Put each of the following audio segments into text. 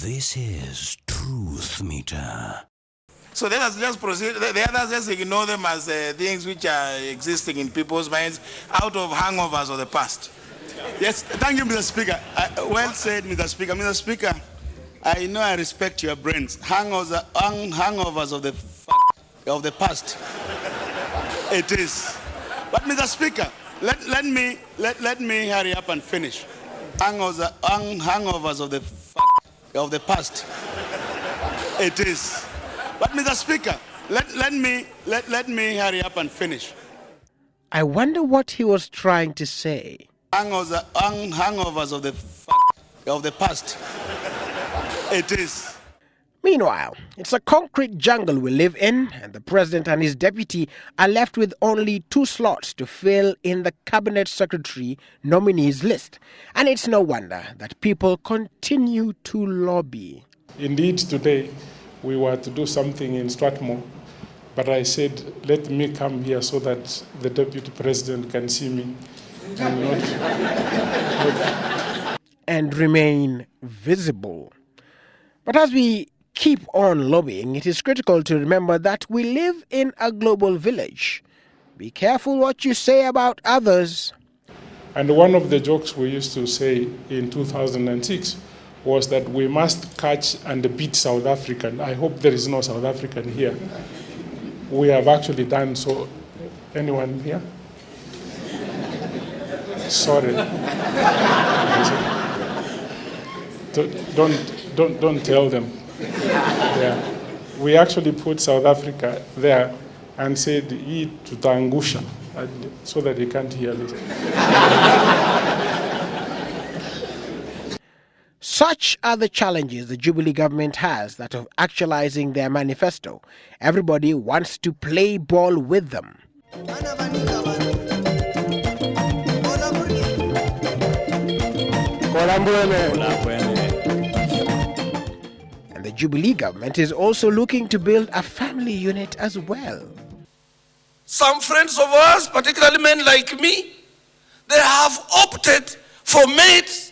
This is Truthmeter. So let us just proceed. The others, just ignore them as things which are existing in people's minds out of hangovers of the past. Yes, thank you, Mr. Speaker. Well said, Mr. Speaker. Mr. Speaker, I know I respect your brains. Hangovers of the past. It is. But Mr. Speaker, let me hurry up and finish. Hangovers of the past. It is. But Mr. Speaker, let me hurry up and finish. I wonder what he was trying to say. Hangovers of the past. It is. Meanwhile, it's a concrete jungle we live in, and the president and his deputy are left with only 2 slots to fill in the cabinet secretary nominees list. And it's no wonder that people continue to lobby. Indeed, today we were to do something in Strathmore, but I said, let me come here so that the deputy president can see me and remain visible. But as we keep on lobbying, it is critical to remember that we live in a global village. Be careful what you say about others. And one of the jokes we used to say in 2006 was that we must catch and beat South African. I hope there is no South African here. We have actually done so. Anyone here? Sorry. Don't tell them. Yeah. We actually put South Africa there and said, "Hii tutaangusha," so that they can't hear this. Such are the challenges the Jubilee government has, that of actualizing their manifesto. Everybody wants to play ball with them. And the Jubilee government is also looking to build a family unit as well. Some friends of ours, particularly men like me, they have opted for maids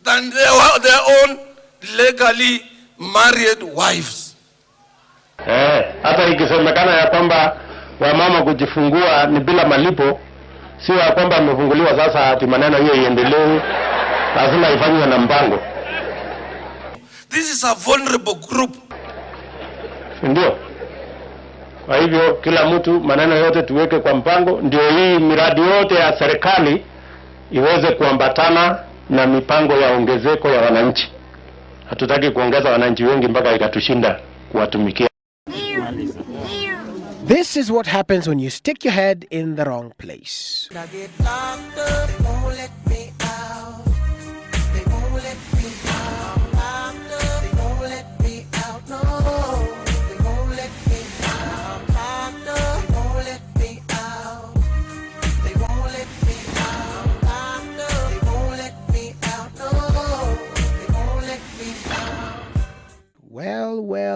than their own legally married wives. Hata ikisemekana ya kwamba wamama kujifungua ni bila malipo, sio ya kwamba amefunguliwa sasa ati maneno hiyo iendelee, lazima ifanywe na mpango. This is a vulnerable group. Ndio. Kwa hivyo kila mtu maneno yote tuweke kwa mpango, ndio hii miradi yote ya serikali iweze kuambatana na mipango ya ongezeko ya wananchi. Hatutaki kuongeza wananchi wengi mpaka ikatushinda kuwatumikia. This is what happens when you stick your head in the wrong place.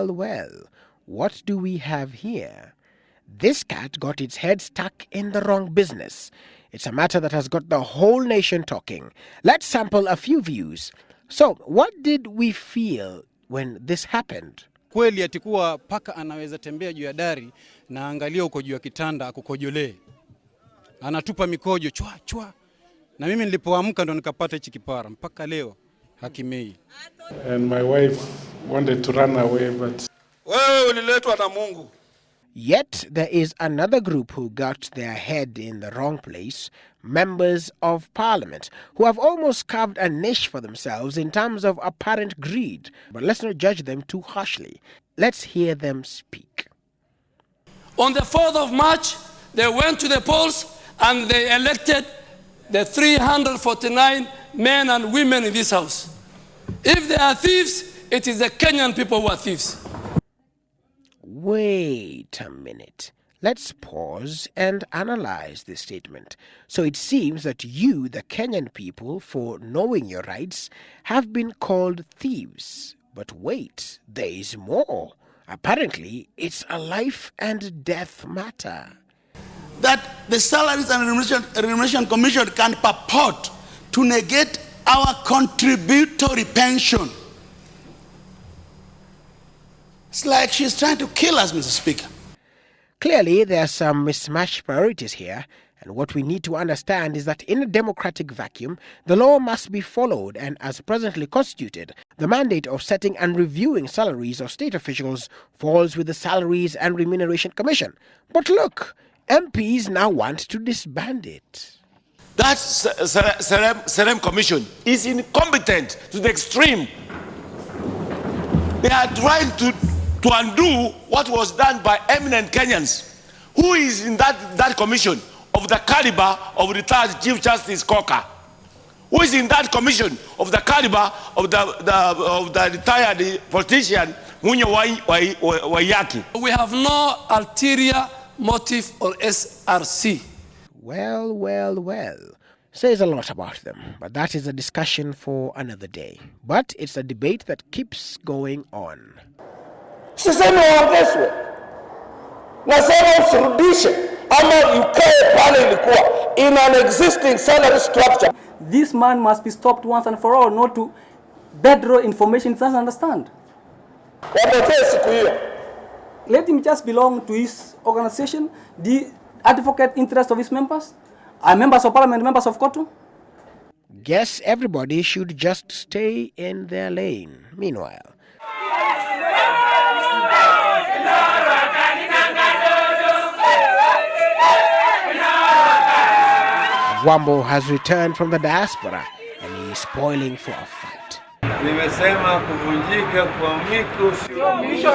Well, what do we have here? This cat got its head stuck in the wrong business. It's a matter that has got the whole nation talking. Let's sample a few views. So, what did we feel when this happened? Kweli atikuwa paka anaweza tembea juu ya dari na angalia uko juu ya kitanda akukojolee. Anatupa mikojo chwa chwa. Na mimi nilipoamka ndo nikapata hichi kipara mpaka leo hakimei. And my wife wanted to run away, but Wewe uliletwa na Mungu. Yet there is another group who got their head in the wrong place, members of Parliament, who have almost carved a niche for themselves in terms of apparent greed. But let's not judge them too harshly. Let's hear them speak. On the 4th of March, they went to the polls and they elected the 349 men and women in this house. If they are thieves, it is the Kenyan people who are thieves. Wait a minute. Let's pause and analyze this statement. So it seems that you, the Kenyan people, for knowing your rights, have been called thieves. But wait, there is more. Apparently, it's a life and death matter. That the Salaries and Remuneration Commission can purport to negate our contributory pension It's like she's trying to kill us, Mr. Speaker. Clearly, there are some mismatched priorities here, and what we need to understand is that in a democratic vacuum, the law must be followed, and as presently constituted, the mandate of setting and reviewing salaries of state officials falls with the Salaries and Remuneration Commission. But look, MPs now want to disband it. That Serem Commission is incompetent to the extreme. They are trying to undo what was done by eminent Kenyans. Who is in that commission of the caliber of retired Chief Justice Coker? Who is in that commission of the caliber of the retired politician Munyo Wayaki? We have no ulterior motive or SRC. Well, says a lot about them, but that is a discussion for another day. But it's a debate that keeps going on. Sisemi waongezwe, nasema usirudishe ama ikae pale ilikuwa in an existing salary structure. This man must be stopped once and for all, not to bedrow information he doesn't understand. Wapotee siku hiyo. Let him just belong to his organization, the advocate interest of his members, members of parliament, members of Kotu. Guess everybody should just stay in their lane. Meanwhile, Wambo has returned from the diaspora and he is spoiling for a fight. Nimesema kuvunjika kwa miko sio mwisho.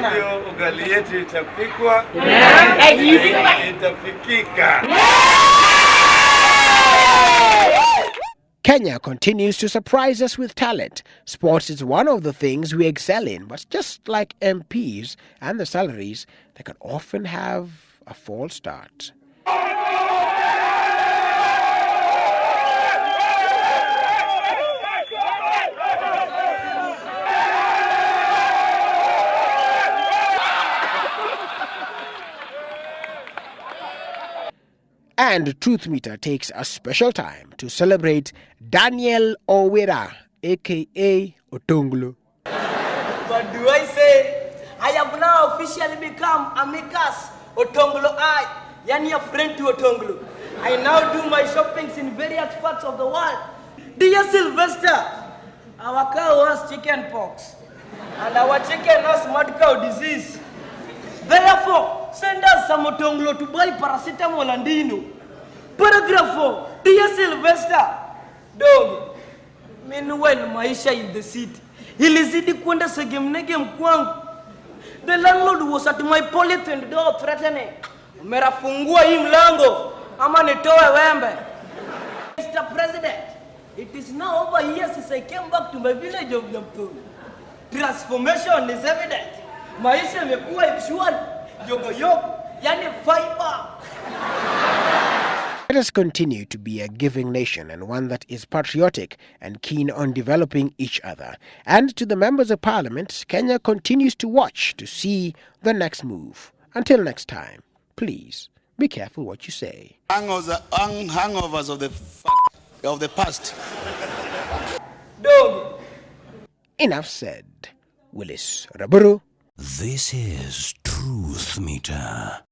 Hivyo ugali yetu itapikwa, itafikika. Kenya continues to surprise us with talent. Sports is one of the things we excel in, but just like MPs and the salaries, they can often have a false start. And Truthmeter takes a special time to celebrate Daniel Owera, aka Otonglo. But do I say, I have now officially become Amicus Otonglo I, yani a friend to Otonglo. I now do my shoppings in various parts of the world. Dear Sylvester, our cow has chicken pox, and our chicken has mad cow disease. Therefore, send us some Otonglo to buy paracetamol and Dino. Paragraph 4, dear Sylvester, dog, meanwhile maisha in the city. Ilizidi kwenda segemnege mkwangu. The landlord was at my polythene door threatening. Umerafungua hii mlango, ama nitoe wembe. Mr. President, it is now over years since I came back to my village of Namtoni. Transformation is evident. Maisha imekuwa mshwari, yogo, yani fiber. Let us continue to be a giving nation and one that is patriotic and keen on developing each other. And to the members of Parliament, Kenya continues to watch to see the next move. Until next time, please be careful what you say. Hangovers of the past. Dog. Enough said. Willis, Raburu. This is Truthmeter.